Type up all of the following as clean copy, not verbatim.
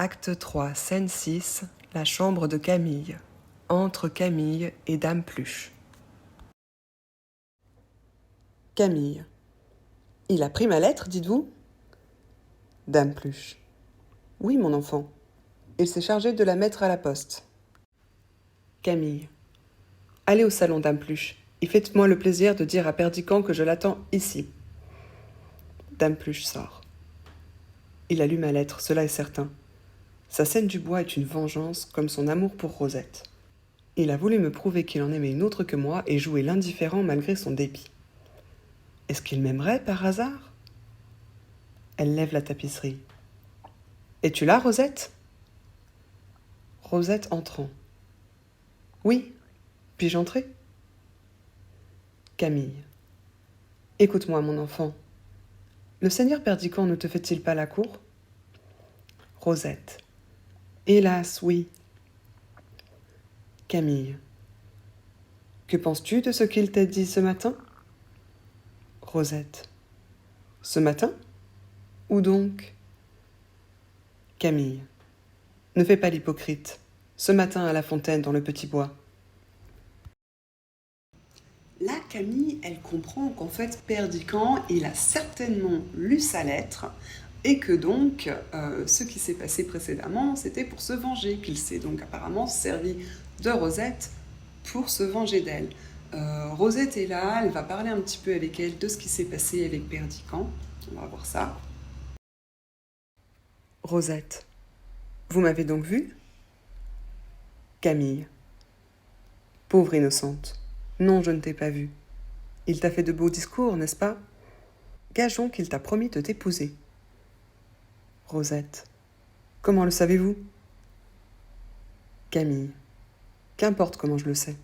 Acte 3, scène 6, la chambre de Camille. Entre Camille et Dame Pluche. Camille. Il a pris ma lettre, dites-vous ? Dame Pluche. Oui, mon enfant. Il s'est chargé de la mettre à la poste. Camille. Allez au salon, Dame Pluche, et faites-moi le plaisir de dire à Perdican que je l'attends ici. Dame Pluche sort. Il a lu ma lettre, cela est certain. Sa scène du bois est une vengeance, comme son amour pour Rosette. Il a voulu me prouver qu'il en aimait une autre que moi et jouer l'indifférent malgré son dépit. Est-ce qu'il m'aimerait par hasard ? Elle lève la tapisserie. Es-tu là, Rosette ? Rosette entrant. Oui, puis-je entrer ? Camille. Écoute-moi, mon enfant. Le seigneur Perdican ne te fait-il pas la cour ? Rosette. Hélas, oui. Camille. Que penses-tu de ce qu'il t'a dit ce matin ? Rosette. Ce matin ? Où donc ? Camille. Ne fais pas l'hypocrite. Ce matin à la fontaine dans le petit bois. Là, Camille, elle comprend qu'en fait, Perdican, il a certainement lu sa lettre et que donc, ce qui s'est passé précédemment, c'était pour se venger, qu'il s'est donc apparemment servi de Rosette pour se venger d'elle. Rosette est là, elle va parler un petit peu avec elle de ce qui s'est passé avec Perdican. On va voir ça. Rosette. Vous m'avez donc vue ? Camille. Pauvre innocente. Non, je ne t'ai pas vue. Il t'a fait de beaux discours, n'est-ce pas ? Gageons qu'il t'a promis de t'épouser. Rosette. Comment le savez-vous ? Camille. Qu'importe comment je le sais.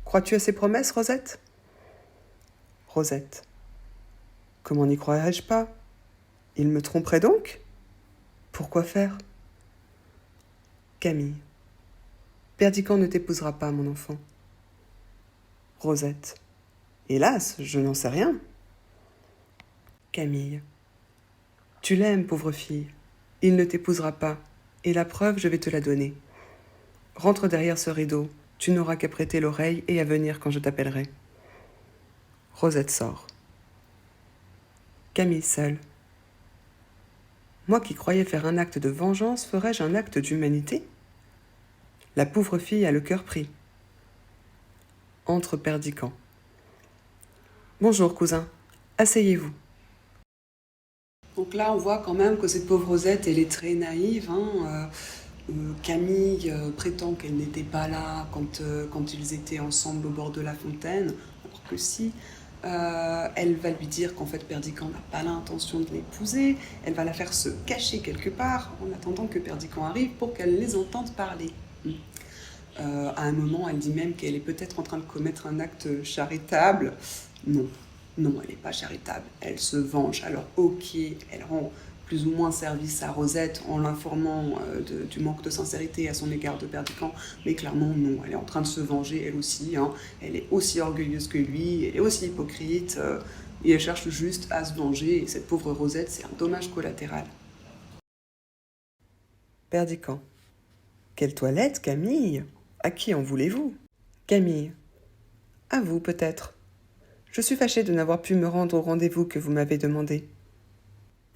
Crois-tu à ses promesses, Rosette ? Rosette. Comment n'y croirais-je pas ? Il me tromperait donc ? Pourquoi faire ? Camille. Perdican ne t'épousera pas, mon enfant. Rosette. Hélas, je n'en sais rien. Camille. Tu l'aimes, pauvre fille. Il ne t'épousera pas, et la preuve, je vais te la donner. Rentre derrière ce rideau, tu n'auras qu'à prêter l'oreille et à venir quand je t'appellerai. Rosette sort. Camille seule. Moi qui croyais faire un acte de vengeance, ferais-je un acte d'humanité ? La pauvre fille a le cœur pris. Entre Perdican. Bonjour, cousin. Asseyez-vous. Donc là, on voit quand même que cette pauvre Rosette, elle est très naïve. Camille prétend qu'elle n'était pas là quand ils étaient ensemble au bord de la fontaine, alors que si. Elle va lui dire qu'en fait Perdican n'a pas l'intention de l'épouser. Elle va la faire se cacher quelque part en attendant que Perdican arrive pour qu'elle les entende parler. À un moment, elle dit même qu'elle est peut-être en train de commettre un acte charitable. Non, elle n'est pas charitable. Elle se venge. Alors ok, elle rend plus ou moins service à Rosette en l'informant du manque de sincérité à son égard de Perdican, mais clairement non, elle est en train de se venger elle aussi, elle est aussi orgueilleuse que lui, elle est aussi hypocrite, et elle cherche juste à se venger, et cette pauvre Rosette, c'est un dommage collatéral. Perdican. Quelle toilette, Camille ? À qui en voulez-vous ? Camille. À vous, peut-être. Je suis fâchée de n'avoir pu me rendre au rendez-vous que vous m'avez demandé.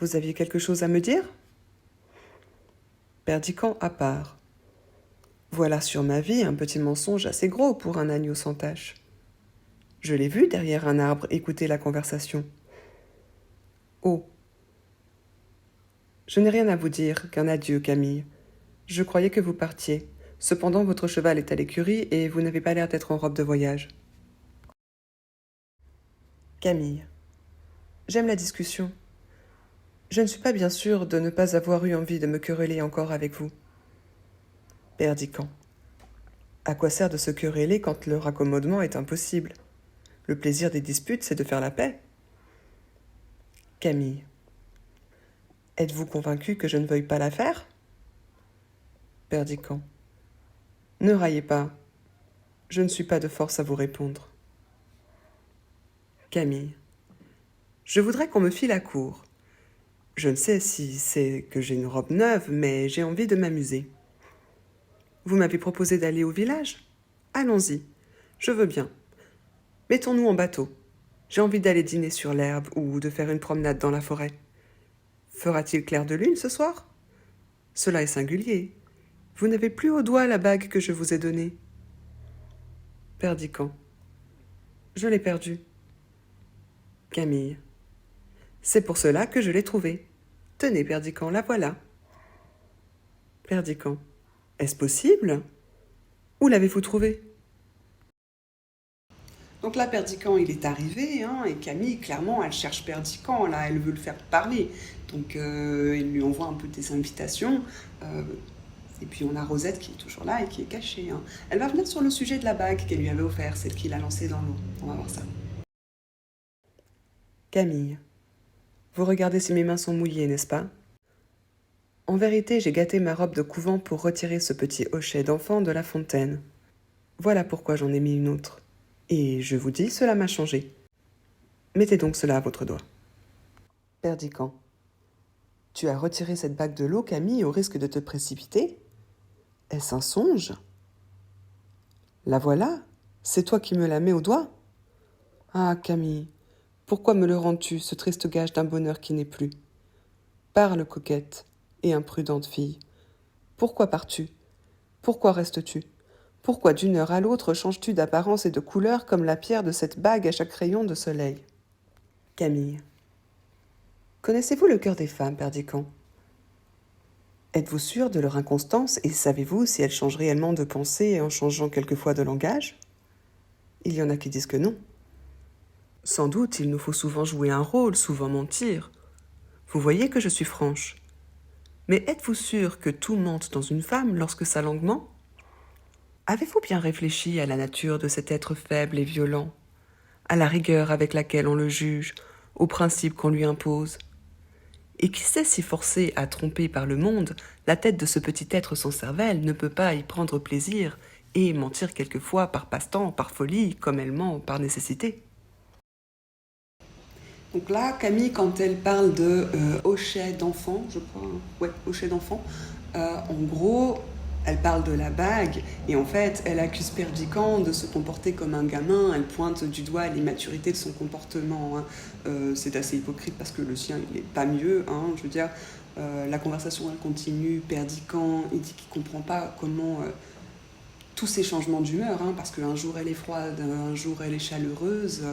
Vous aviez quelque chose à me dire ? Perdican à part. Voilà sur ma vie un petit mensonge assez gros pour un agneau sans tache. Je l'ai vu derrière un arbre écouter la conversation. Oh. Je n'ai rien à vous dire qu'un adieu, Camille. Je croyais que vous partiez. Cependant, votre cheval est à l'écurie et vous n'avez pas l'air d'être en robe de voyage. Camille. J'aime la discussion. Je ne suis pas bien sûre de ne pas avoir eu envie de me quereller encore avec vous. Perdican. À quoi sert de se quereller quand le raccommodement est impossible ? Le plaisir des disputes, c'est de faire la paix. Camille. Êtes-vous convaincu que je ne veuille pas la faire ? Perdican. Ne raillez pas. Je ne suis pas de force à vous répondre. Camille. Je voudrais qu'on me fît la cour. Je ne sais si c'est que j'ai une robe neuve, mais j'ai envie de m'amuser. Vous m'avez proposé d'aller au village? Allons-y, je veux bien. Mettons-nous en bateau. J'ai envie d'aller dîner sur l'herbe ou de faire une promenade dans la forêt. Fera-t-il clair de lune ce soir? Cela est singulier. Vous n'avez plus au doigt la bague que je vous ai donnée. Perdican. Je l'ai perdue. Camille. C'est pour cela que je l'ai trouvée. Tenez, Perdican, la voilà. Perdican. Est-ce possible? Où l'avez-vous trouvée? Donc là, Perdican, il est arrivé, hein, et Camille, clairement, elle cherche Perdican, là, elle veut le faire parler. Donc, il lui envoie un peu des invitations. Et puis, on a Rosette qui est toujours là et qui est cachée. Hein. Elle va venir sur le sujet de la bague qu'elle lui avait offerte, celle qu'il a lancée dans l'eau. On va voir ça. Camille. Vous regardez si mes mains sont mouillées, n'est-ce pas? En vérité, j'ai gâté ma robe de couvent pour retirer ce petit hochet d'enfant de la fontaine. Voilà pourquoi j'en ai mis une autre. Et je vous dis, cela m'a changé. Mettez donc cela à votre doigt. Perdican. Tu as retiré cette bague de l'eau, Camille, au risque de te précipiter? Est-ce un songe? La voilà. C'est toi qui me la mets au doigt? Ah, Camille, pourquoi me le rends-tu, ce triste gage d'un bonheur qui n'est plus? Parle, coquette et imprudente fille. Pourquoi pars-tu? Pourquoi restes-tu? Pourquoi d'une heure à l'autre changes-tu d'apparence et de couleur comme la pierre de cette bague à chaque rayon de soleil? Camille. Connaissez-vous le cœur des femmes, Perdican? Êtes-vous sûr de leur inconstance et savez-vous si elles changent réellement de pensée en changeant quelquefois de langage? Il y en a qui disent que non. Sans doute, il nous faut souvent jouer un rôle, souvent mentir. Vous voyez que je suis franche. Mais êtes-vous sûr que tout mente dans une femme lorsque sa langue ment? Avez-vous bien réfléchi à la nature de cet être faible et violent, à la rigueur avec laquelle on le juge, aux principes qu'on lui impose? Et qui sait si forcé à tromper par le monde, la tête de ce petit être sans cervelle ne peut pas y prendre plaisir et mentir quelquefois par passe-temps, par folie, comme elle ment par nécessité? Donc là, Camille, quand elle parle de hochet d'enfant, je crois, hein. Ouais, hochet d'enfant, en gros, elle parle de la bague, et en fait, elle accuse Perdican de se comporter comme un gamin, elle pointe du doigt l'immaturité de son comportement. Hein. C'est assez hypocrite parce que le sien, il n'est pas mieux, hein, je veux dire, la conversation, elle continue, Perdican, il dit qu'il comprend pas comment tous ces changements d'humeur, hein, parce qu'un jour elle est froide, un jour elle est chaleureuse.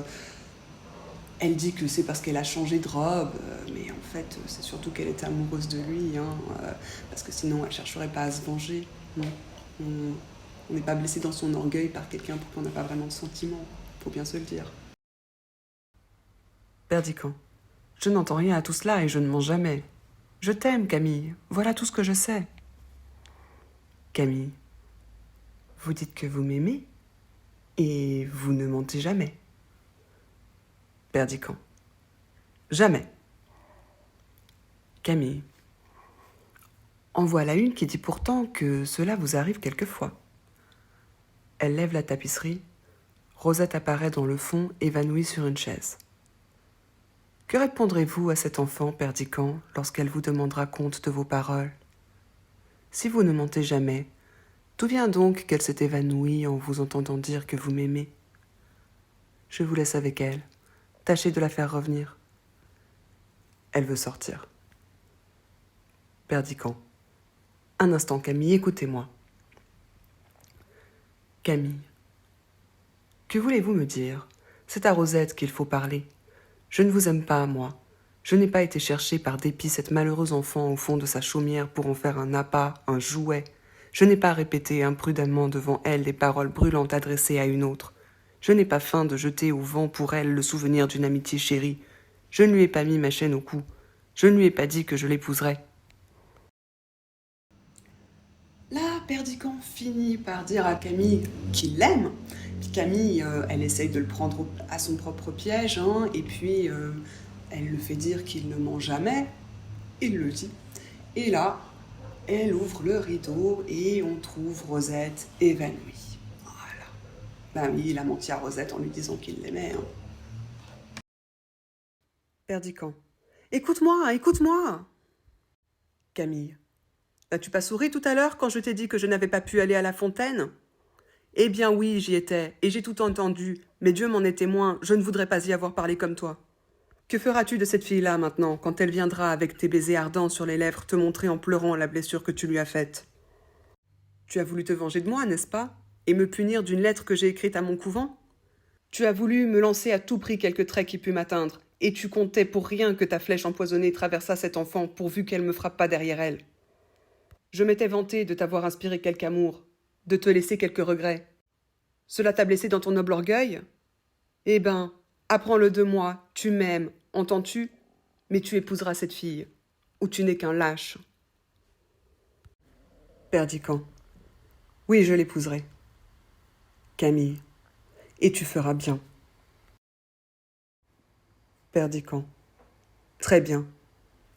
Elle dit que c'est parce qu'elle a changé de robe, mais en fait, c'est surtout qu'elle est amoureuse de lui, hein, parce que sinon, elle ne chercherait pas à se venger. Non. On n'est pas blessé dans son orgueil par quelqu'un pour qu'on n'a pas vraiment de sentiments, faut bien se le dire. Perdican. Je n'entends rien à tout cela et je ne mens jamais. Je t'aime, Camille. Voilà tout ce que je sais. Camille. Vous dites que vous m'aimez et vous ne mentez jamais. Perdican. Jamais. Camille. En voilà une qui dit pourtant que cela vous arrive quelquefois. Elle lève la tapisserie. Rosette apparaît dans le fond, évanouie sur une chaise. Que répondrez-vous à cet enfant, Perdican, lorsqu'elle vous demandera compte de vos paroles? Si vous ne mentez jamais, d'où vient donc qu'elle s'est évanouie en vous entendant dire que vous m'aimez? Je vous laisse avec elle. Tâchez de la faire revenir. Elle veut sortir. Perdican. Un instant, Camille, écoutez-moi. Camille. Que voulez-vous me dire? C'est à Rosette qu'il faut parler. Je ne vous aime pas, moi. Je n'ai pas été chercher par dépit cette malheureuse enfant au fond de sa chaumière pour en faire un appât, un jouet. Je n'ai pas répété imprudemment devant elle les paroles brûlantes adressées à une autre. Je n'ai pas feint de jeter au vent pour elle le souvenir d'une amitié chérie. Je ne lui ai pas mis ma chaîne au cou. Je ne lui ai pas dit que je l'épouserais. Là, Perdican finit par dire à Camille qu'il l'aime. Puis Camille, elle essaye de le prendre à son propre piège, hein, et puis elle le fait dire qu'il ne ment jamais. Il le dit. Et là, elle ouvre le rideau et on trouve Rosette évanouie. Voilà. Ben oui, il a menti à Rosette en lui disant qu'il l'aimait. Hein. Perdican. Écoute-moi, écoute-moi. Camille, n'as-tu pas souri tout à l'heure quand je t'ai dit que je n'avais pas pu aller à la fontaine? Eh bien oui, j'y étais, et j'ai tout entendu, mais Dieu m'en est témoin, je ne voudrais pas y avoir parlé comme toi. Que feras-tu de cette fille-là maintenant, quand elle viendra avec tes baisers ardents sur les lèvres te montrer en pleurant la blessure que tu lui as faite? Tu as voulu te venger de moi, n'est-ce pas? Et me punir d'une lettre que j'ai écrite à mon couvent? Tu as voulu me lancer à tout prix quelques traits qui pût m'atteindre, et tu comptais pour rien que ta flèche empoisonnée traversât cet enfant pourvu qu'elle me frappe pas derrière elle. Je m'étais vanté de t'avoir inspiré quelque amour, de te laisser quelques regrets. Cela t'a blessé dans ton noble orgueil? Eh ben, apprends-le de moi, tu m'aimes, entends-tu? Mais tu épouseras cette fille, ou tu n'es qu'un lâche. Perdican. Oui, je l'épouserai. Camille. Et tu feras bien. Perdican. Très bien.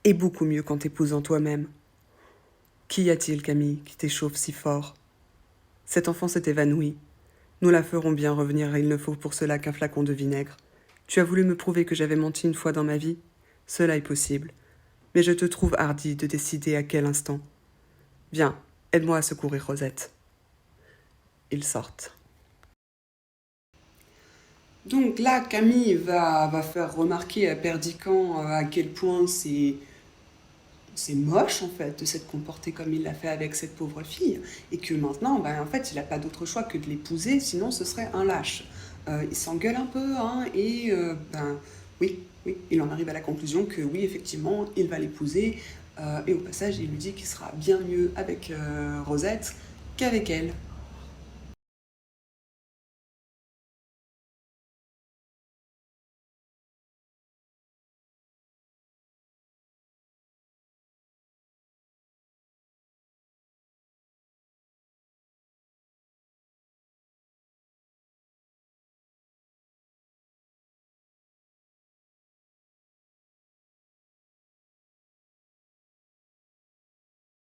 Et beaucoup mieux qu'en t'épousant toi-même. Qu'y a-t-il, Camille, qui t'échauffe si fort? Cet enfant s'est évanoui. Nous la ferons bien revenir, et il ne faut pour cela qu'un flacon de vinaigre. Tu as voulu me prouver que j'avais menti une fois dans ma vie? Cela est possible. Mais je te trouve hardi de décider à quel instant. Viens, aide-moi à secourir Rosette. Ils sortent. Donc là, Camille va faire remarquer à Perdican à quel point c'est moche en fait de s'être comporté comme il l'a fait avec cette pauvre fille et que maintenant en fait il n'a pas d'autre choix que de l'épouser, sinon ce serait un lâche. Il s'engueule un peu hein, et oui, il en arrive à la conclusion que oui effectivement il va l'épouser et au passage il lui dit qu'il sera bien mieux avec Rosette qu'avec elle.